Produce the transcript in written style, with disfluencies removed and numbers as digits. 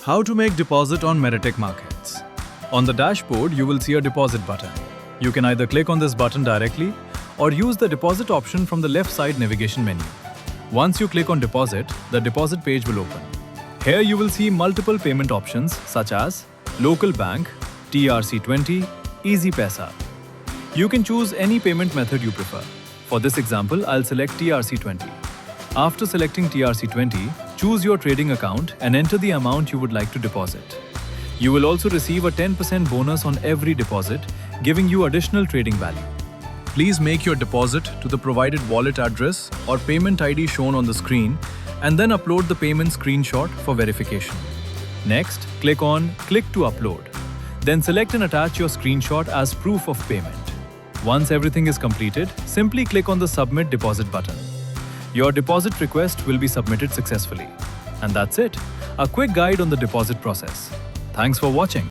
How to make deposit on Medatiq Markets. On the dashboard, you will see a deposit button. You can either click on this button directly or use the deposit option from the left side navigation menu. Once you click on deposit, the deposit page will open. Here you will see multiple payment options such as local bank, TRC20, Easy Paisa. You can choose any payment method you prefer. For this example, I'll select TRC20. After selecting TRC20, choose your trading account and enter the amount you would like to deposit. You will also receive a 10% bonus on every deposit, giving you additional trading value. Please make your deposit to the provided wallet address or payment ID shown on the screen and then upload the payment screenshot for verification. Next, click on Click to Upload. Then select and attach your screenshot as proof of payment. Once everything is completed, simply click on the Submit Deposit button. Your deposit request will be submitted successfully. And that's it. A quick guide on the deposit process. Thanks for watching.